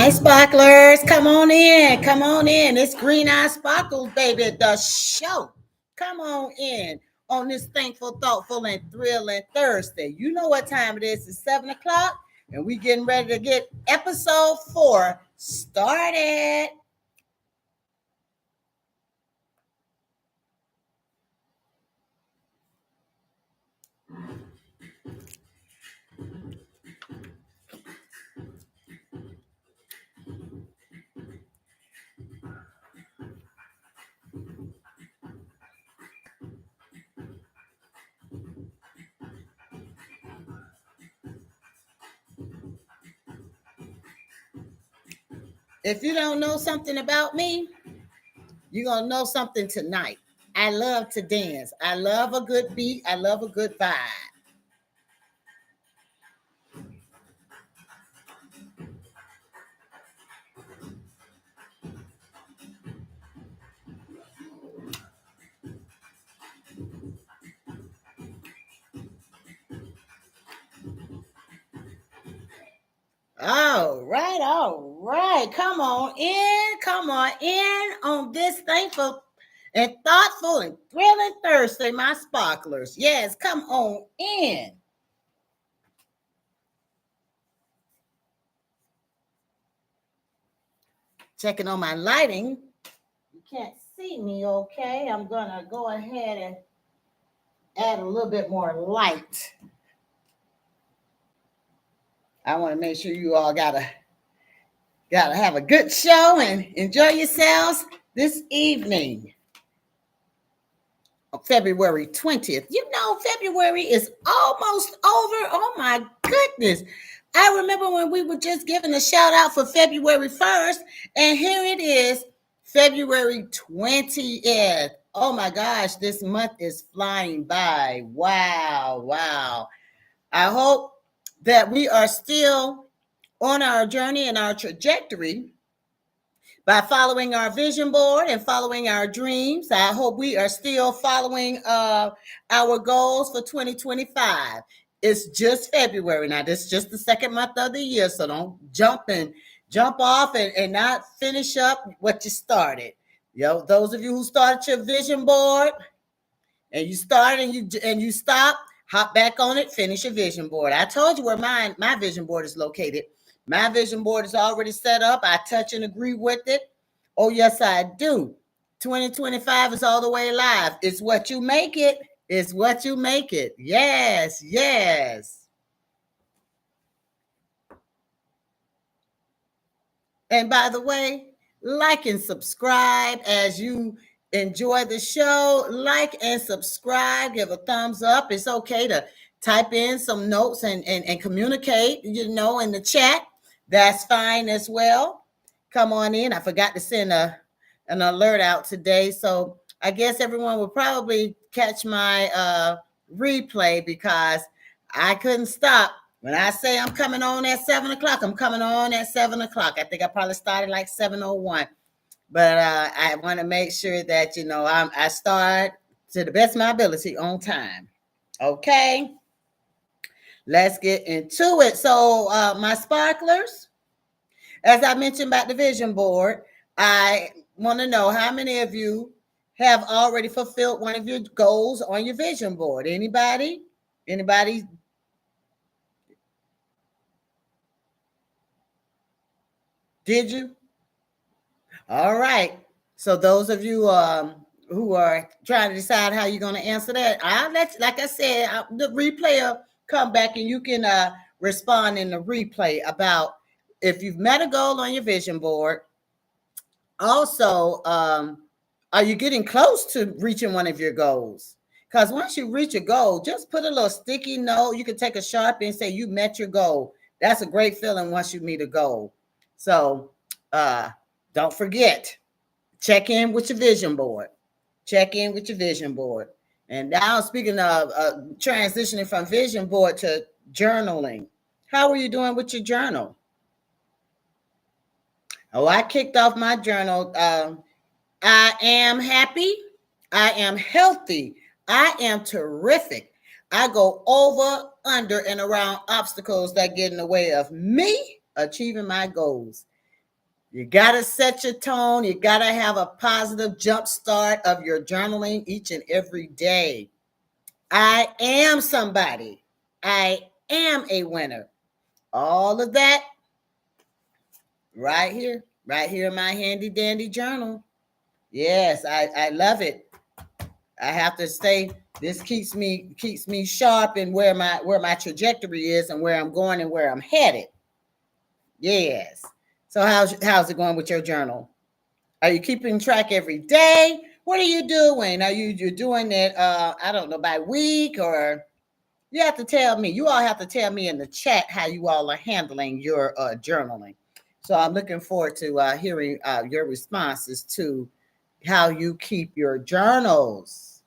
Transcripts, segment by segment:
Hi, sparklers. Come on in. Come on in. It's Green Eye Sparkles, baby, the show. Come on in on this thankful, thoughtful, and thrilling Thursday. You know what time it is. It's 7 o'clock, and we getting ready to get episode 4 started. If you don't know something about me, you're going to know something tonight. I love to dance. I love a good beat. I love a good vibe. All right, all right. Come on in on this thankful and thoughtful and thrilling Thursday, my sparklers. Yes, come on in. Checking on my lighting. You can't see me, okay? I'm gonna go ahead and add a little bit more light. I want to make sure you all gotta have a good show and enjoy yourselves this evening. February 20th. You know, February is almost over. Oh my goodness. I remember when we were just giving a shout out for February 1st, and here it is, February 20th. Oh my gosh, this month is flying by. Wow, wow. I hope that we are still on our journey and our trajectory by following our vision board and following our dreams. I hope we are still following our goals for 2025. It's just February now. This is just the second month of the year, so don't jump off and not finish up what you started. You know, those of you who started your vision board and you start and you stop, hop back on it, finish your vision board. I told you where my vision board is located. My vision board is already set up. I touch and agree with it. Oh, yes, I do. 2025 is all the way live. It's what you make it. It's what you make it. Yes, yes. And by the way, like and subscribe as you enjoy the show. Like and subscribe. Give a thumbs up. It's okay to type in some notes and communicate, you know, in the chat. That's fine as well. Come on in. I forgot to send an alert out today. So I guess everyone will probably catch my replay because I couldn't stop. When I say I'm coming on at 7 o'clock, I'm coming on at 7 o'clock. I think I probably started like 7:01. But I want to make sure that, you know, I start to the best of my ability on time. Okay. Let's get into it. So, my sparklers, as I mentioned about the vision board, I want to know how many of you have already fulfilled one of your goals on your vision board. Anybody? Anybody? Did you? All right. So those of you who are trying to decide how you're going to answer that, I'll let you, like I said, the replay will come back and you can respond in the replay about if you've met a goal on your vision board. Also, are you getting close to reaching one of your goals? Because once you reach a goal, just put a little sticky note. You can take a Sharpie and say you met your goal. That's a great feeling once you meet a goal. So don't forget, check in with your vision board. Check in with your vision board. And now, speaking of transitioning from vision board to journaling, how are you doing with your journal? Oh, I kicked off my journal. I am happy. I am healthy. I am terrific. I go over, under, and around obstacles that get in the way of me achieving my goals. You got to set your tone. You got to have a positive jump start of your journaling each and every day. I am somebody. I am a winner. All of that right here in my handy dandy journal. Yes, I love it. I have to stay. This keeps me sharp in where my trajectory is and where I'm going and where I'm headed. Yes. So how's it going with your journal? Are you keeping track every day? What are you doing? Are you doing it? I don't know, by week, or you have to tell me. You all have to tell me in the chat how you all are handling your journaling. So I'm looking forward to hearing your responses to how you keep your journals.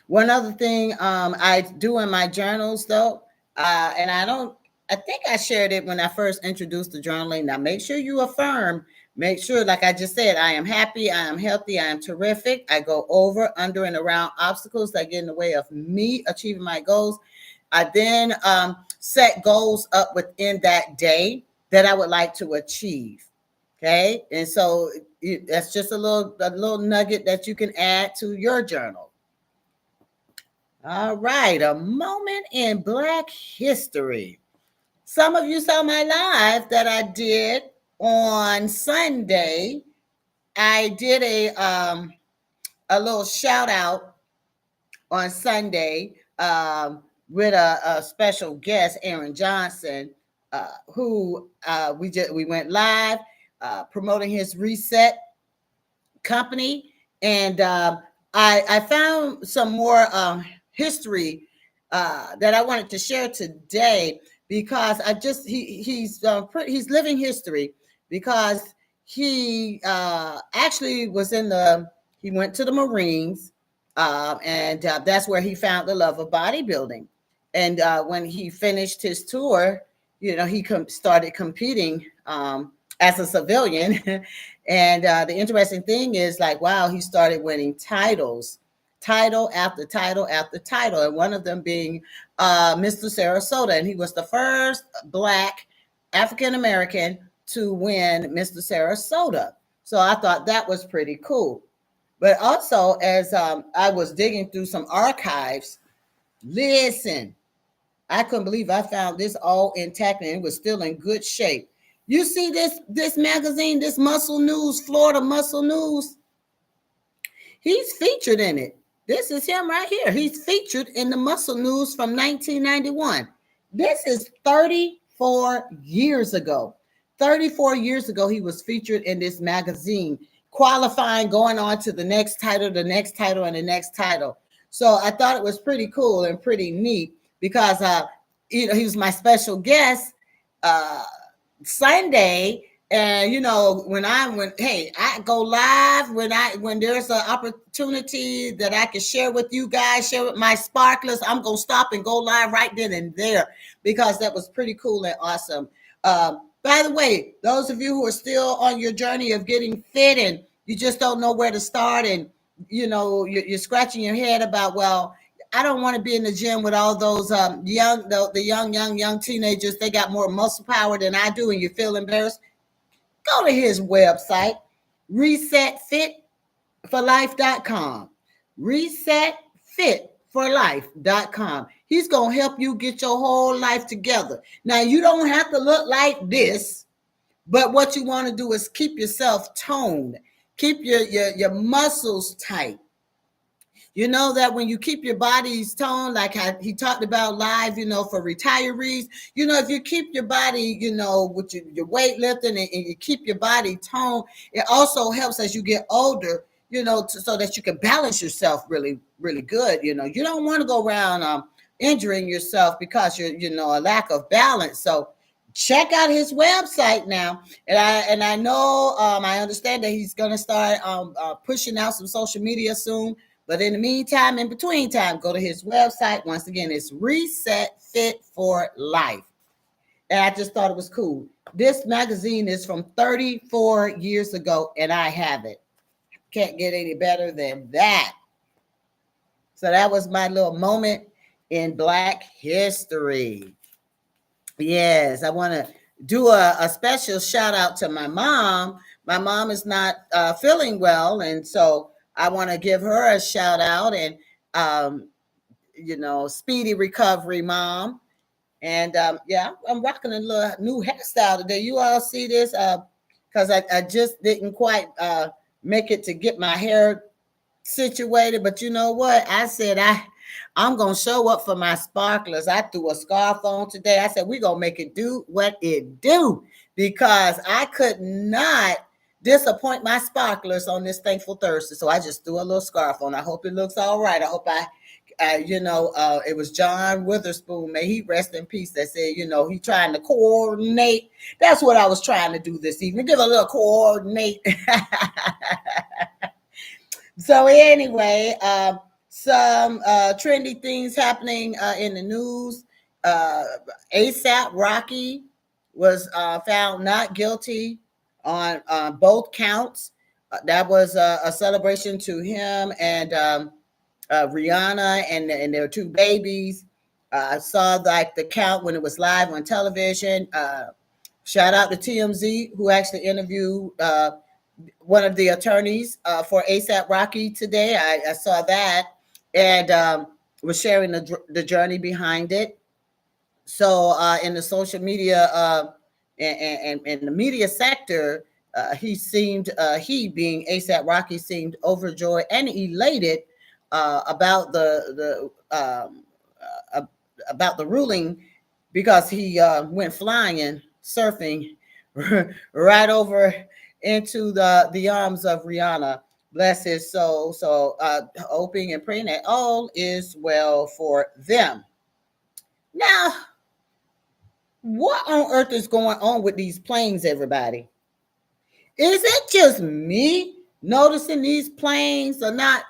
One other thing I do in my journals, though, and I think I shared it when I first introduced the journaling. Now, make sure you affirm, make sure, like I just said, I am happy, I am healthy, I am terrific. I go over, under, and around obstacles that get in the way of me achieving my goals. I then set goals up within that day that I would like to achieve. Okay. And so that's just a little nugget that you can add to your journal. All right, a moment in Black history. Some of you saw my live that I did on Sunday. I did a little shout out on Sunday with a special guest, Aaron Johnson, who we went live promoting his Reset company, and I found some more history that I wanted to share today, because he's living history, because he actually he went to the Marines, and that's where he found the love of bodybuilding. And when he finished his tour, he started competing as a civilian. And the interesting thing is, like, wow, he started winning titles, title after title after title, and one of them being Mr. Sarasota. And he was the first Black African American to win Mr. Sarasota. So I thought that was pretty cool. But also, as I was digging through some archives, listen, I couldn't believe I found this all intact and it was still in good shape. You see this magazine, this Muscle News, Florida Muscle News? He's featured in it. This is him right here. He's featured in the Muscle News from 1991. This is 34 years ago. 34 years ago, he was featured in this magazine, qualifying, going on to the next title, the next title, and the next title. So I thought it was pretty cool and pretty neat, because he was my special guest Sunday. And when I go live, when there's an opportunity that I can share with you guys, share with my sparklers, I'm gonna stop and go live right then and there, because that was pretty cool and awesome. By the way, those of you who are still on your journey of getting fit and you just don't know where to start, and you're scratching your head about, well, I don't want to be in the gym with all those young teenagers. They got more muscle power than I do, and you feel embarrassed. Go to his website, resetfitforlife.com. Resetfitforlife.com. He's going to help you get your whole life together. Now, you don't have to look like this, but what you want to do is keep yourself toned, keep your muscles tight. You know that when you keep your body's tone, like he talked about live, for retirees, if you keep your body, with your weightlifting, and you keep your body toned, it also helps as you get older, so that you can balance yourself really, really good. You don't want to go around injuring yourself because you're, a lack of balance. So check out his website now. And I know, I understand that he's going to start pushing out some social media soon. But in the meantime, in between time, go to his website. Once again, it's Reset Fit for Life. And I just thought it was cool. This magazine is from 34 years ago, and I have it. Can't get any better than that. So that was my little moment in Black history. Yes, I want to do a special shout out to my mom. My mom is not feeling well, and so I want to give her a shout out and um, speedy recovery, mom. And yeah, I'm rocking a little new hairstyle today. You all see this? Because I just didn't quite make it to get my hair situated. But you know what? I said I'm gonna show up for my sparklers. I threw a scarf on today. I said we're gonna make it do what it do because I could not disappoint my sparklers on this thankful Thursday. So I just threw a little scarf on. I hope it looks all right. I hope it was John Witherspoon, may he rest in peace, that said, he trying to coordinate. That's what I was trying to do this evening. Give a little coordinate. So anyway, some trendy things happening in the news. Uh, ASAP Rocky was found not guilty on both counts. That was a celebration to him and Rihanna and their two babies. I saw like the count when it was live on television. Shout out to TMZ who actually interviewed one of the attorneys for ASAP Rocky today. I saw that and was sharing the journey behind it. So in the social media and the media sector, he being ASAP Rocky seemed overjoyed and elated about uh, about the ruling because he went flying surfing right over into the arms of Rihanna. Bless his soul. So hoping and praying that all is well for them. Now, what on earth is going on with these planes, everybody? Is it just me noticing these planes are not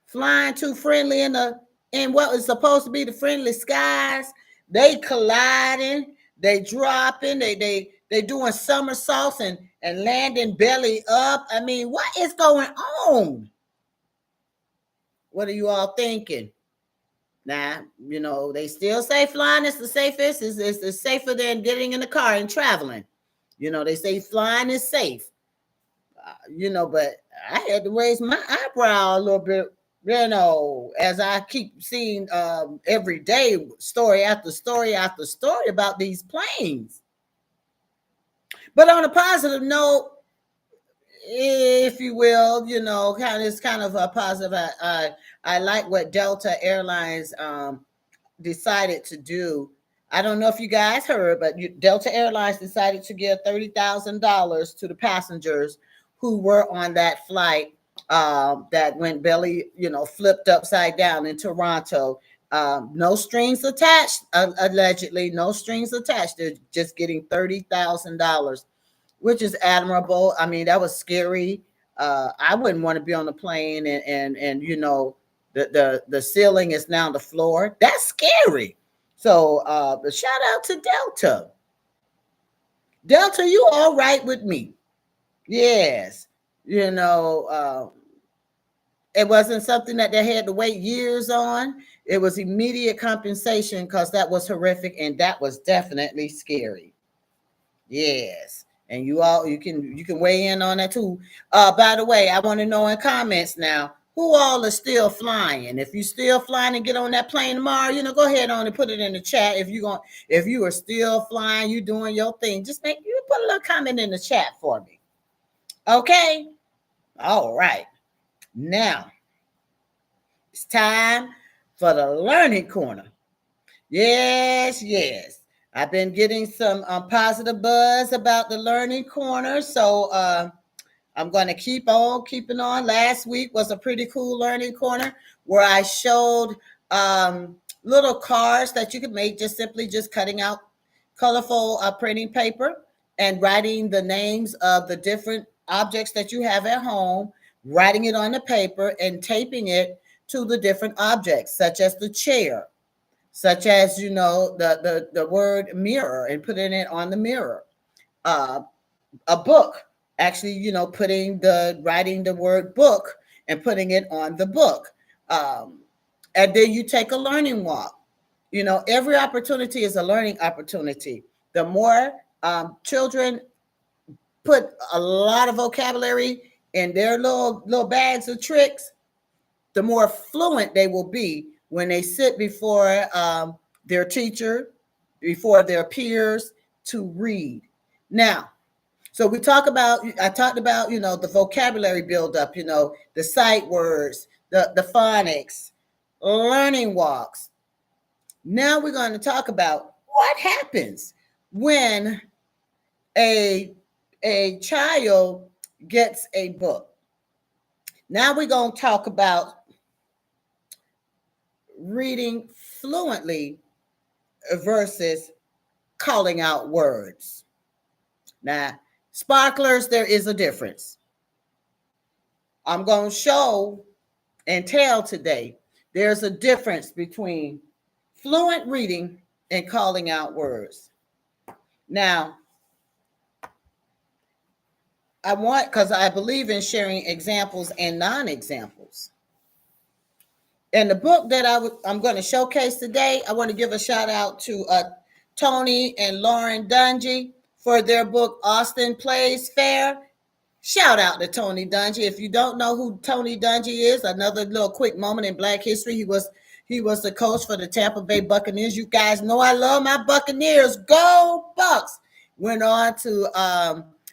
flying too friendly in what is supposed to be the friendly skies? They colliding, they dropping, they doing somersaults and landing belly up. I mean, what is going on? What are you all thinking? Now, they still say flying is the safest. It's safer than getting in the car and traveling. They say flying is safe. But I had to raise my eyebrow a little bit, as I keep seeing every day story after story after story about these planes. But on a positive note, if you will, it's kind of a positive. I like what Delta Airlines decided to do. I don't know if you guys heard, but Delta Airlines decided to give $30,000 to the passengers who were on that flight that went belly, flipped upside down in Toronto. No strings attached, allegedly, no strings attached. They're just getting $30,000, which is admirable. I mean, that was scary. I wouldn't want to be on the plane and the ceiling is now the floor. That's scary. So shout out to Delta. Delta, you all right with me? Yes. It wasn't something that they had to wait years on. It was immediate compensation because that was horrific and that was definitely scary. Yes. And you can weigh in on that too. By the way, I want to know in comments now who all is still flying. If you still flying and get on that plane tomorrow, go ahead on and put it in the chat. If you are still flying, you doing your thing, just make you put a little comment in the chat for me. Okay. All right. Now it's time for the learning corner. Yes, yes. I've been getting some positive buzz about the learning corner. So I'm going to keep on keeping on. Last week was a pretty cool learning corner where I showed little cards that you could make just cutting out colorful printing paper and writing the names of the different objects that you have at home, writing it on the paper and taping it to the different objects, such as the chair, such as the word mirror and putting it on the mirror. Uh, a book, actually, writing the word book and putting it on the book. Um, and then you take a learning walk. Every opportunity is a learning opportunity. The more Children put a lot of vocabulary in their little bags of tricks, the more fluent they will be when they sit before their teacher, before their peers to read. Now, so I talked about, the vocabulary buildup, the sight words, the phonics, learning walks. Now we're going to talk about what happens when a child gets a book. Now we're going to talk about reading fluently versus calling out words. Now, sparklers, there is a difference. I'm going to show and tell today there's a difference between fluent reading and calling out words. Now, because I believe in sharing examples and non-examples. And the book that I'm going to showcase today, I want to give a shout out to Tony and Lauren Dungy for their book, Austin Plays Fair. Shout out to Tony Dungy. If you don't know who Tony Dungy is, another little quick moment in Black history. He was the coach for the Tampa Bay Buccaneers. You guys know I love my Buccaneers. Go Bucks. Went on to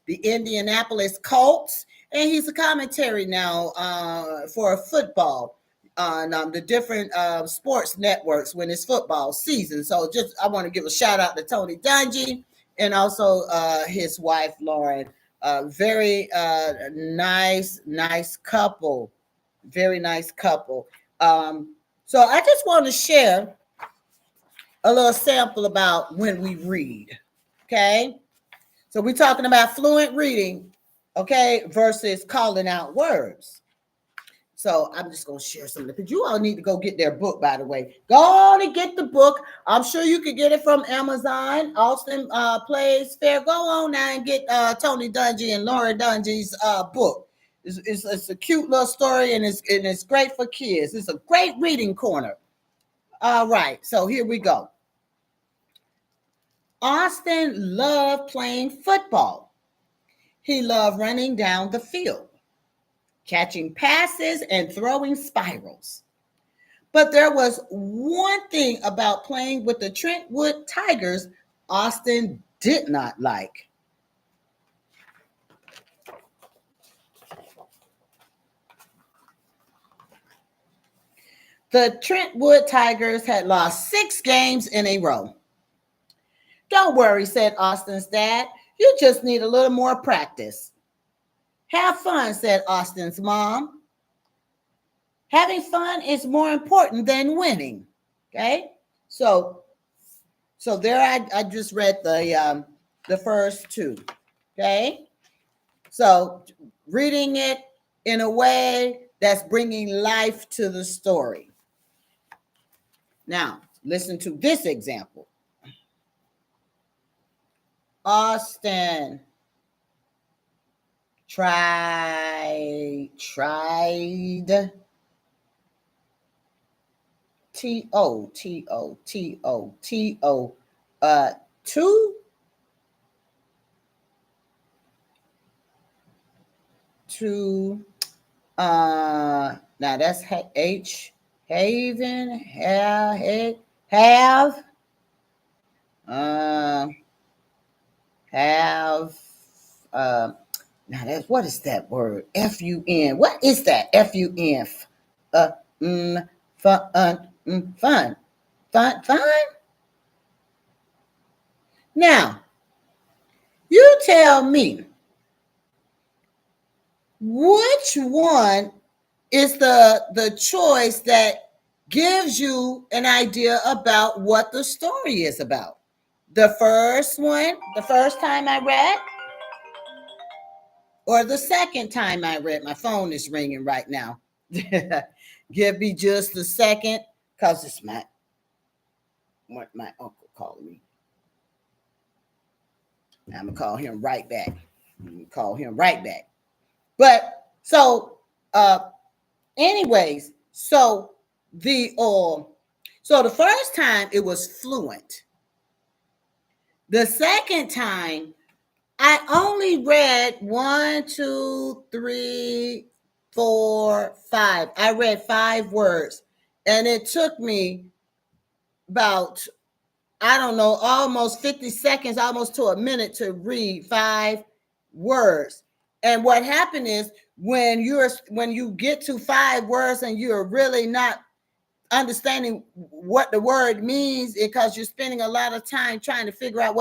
the Indianapolis Colts, and he's a commentary now for football on the different sports networks when it's football season. So I want to give a shout out to Tony Dungy and also his wife, Lauren. Very nice couple. Very nice couple. So I just want to share a little sample about when we read. Okay. So we're talking about fluent reading, okay, versus calling out words. So I'm just going to share some of it. Because you all need to go get their book, by the way. Go on and get the book. I'm sure you could get it from Amazon. Austin Plays Fair. Go on now and get Tony Dungy and Laura Dungy's book. It's a cute little story, and it's great for kids. It's a great reading corner. All right, so here we go. Austin loved playing football. He loved running down the field, catching passes and throwing spirals. But there was one thing about playing with the Trentwood Tigers Austin did not like. The Trentwood Tigers had lost 6 games in a row. Don't worry, said Austin's dad. You just need a little more practice. Have fun, said Austin's mom. Having fun is more important than winning. Okay, so there I just read the first 2. Okay, so reading it in a way that's bringing life to the story. Now listen to this example. Austin tried to now that's H Haven have now that's, what is that word? F-U-N. What is that? F-U-N. Fun. Now, you tell me, which one is the choice that gives you an idea about what the story is about? The first one, the first time I read, or the second time I read? My phone is ringing right now. Give me just a second, because it's my uncle calling me. I'm going to call him right back. But so, anyways, so the first time it was fluent. The second time, I only read 1, 2, 3, 4, 5. I read 5 words, and it took me about, I don't know, almost 50 seconds, almost to a minute to read 5 words. And what happened is when you get to 5 words and you're really not understanding what the word means because you're spending a lot of time trying to figure out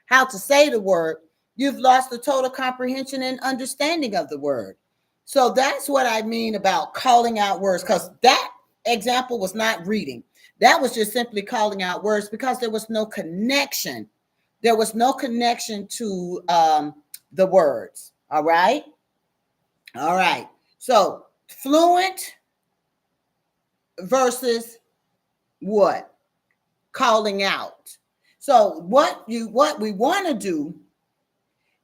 how to say the word, you've lost the total comprehension and understanding of the word. So that's what I mean about calling out words, because that example was not reading. That was just simply calling out words because there was no connection. There was no connection to the words. All right. All right. So fluent versus what? Calling out. So what we want to do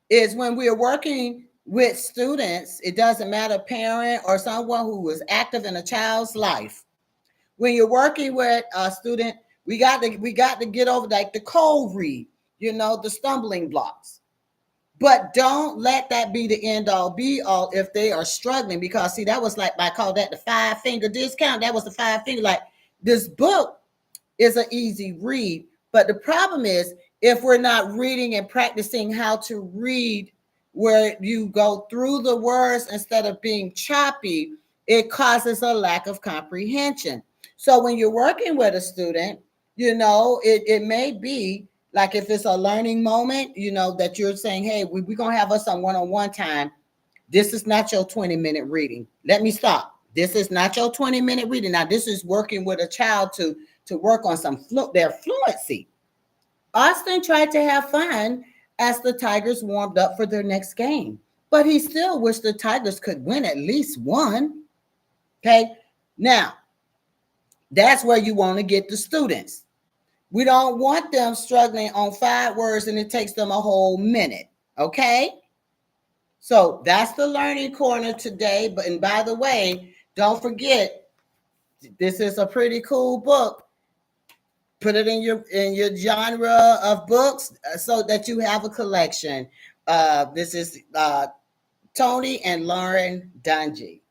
is, when we are working with students, it doesn't matter, parent or someone who is active in a child's life. When you're working with a student, we got to get over like the cold read, the stumbling blocks. But don't let that be the end all be all if they are struggling, because see, that was like, I call that the 5-finger discount. That was the 5 finger. Like, this book is an easy read, but the problem is, if we're not reading and practicing how to read, where you go through the words instead of being choppy, it causes a lack of comprehension. So when you're working with a student, it may be like, if it's a learning moment, that you're saying, hey, we're going to have us on one-on-one time. This is not your 20-minute reading. Let me stop. This is not your 20-minute reading. Now, this is working with a child to work on their fluency. Austin tried to have fun as the Tigers warmed up for their next game, but he still wished the Tigers could win at least one. Okay. Now, that's where you want to get the students. We don't want them struggling on 5 words and it takes them a whole minute. Okay. So that's the learning corner today. And by the way, don't forget, this is a pretty cool book. Put it in your genre of books so that you have a collection. This is Tony and Lauren Dungy.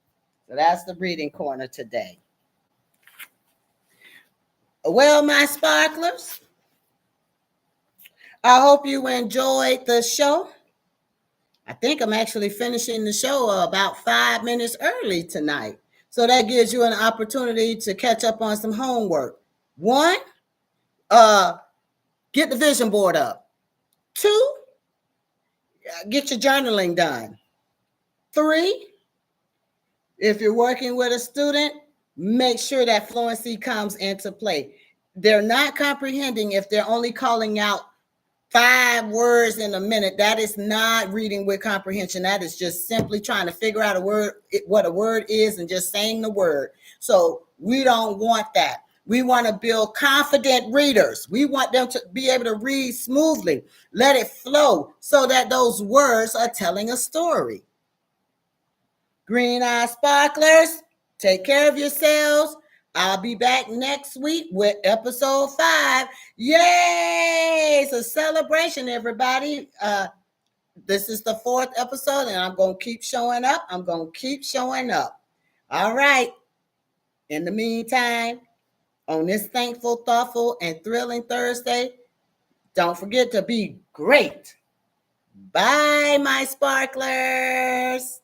So that's the reading corner today. Well, my sparklers, I hope you enjoyed the show. I think I'm actually finishing the show about 5 minutes early tonight. So that gives you an opportunity to catch up on some homework. 1, get the vision board up. 2, get your journaling done. 3, if you're working with a student, make sure that fluency comes into play. They're not comprehending if they're only calling out 5 words in a minute. That is not reading with comprehension. That is just simply trying to figure out what a word is and just saying the word. So we don't want that. We want to build confident readers. We want them to be able to read smoothly, let it flow, so that those words are telling a story. Green Eye Sparklers, take care of yourselves. I'll be back next week with episode 5. Yay! It's a celebration, everybody. This is the 4th episode, and I'm going to keep showing up. All right. In the meantime, on this thankful, thoughtful, and thrilling Thursday, don't forget to be great. Bye, my sparklers.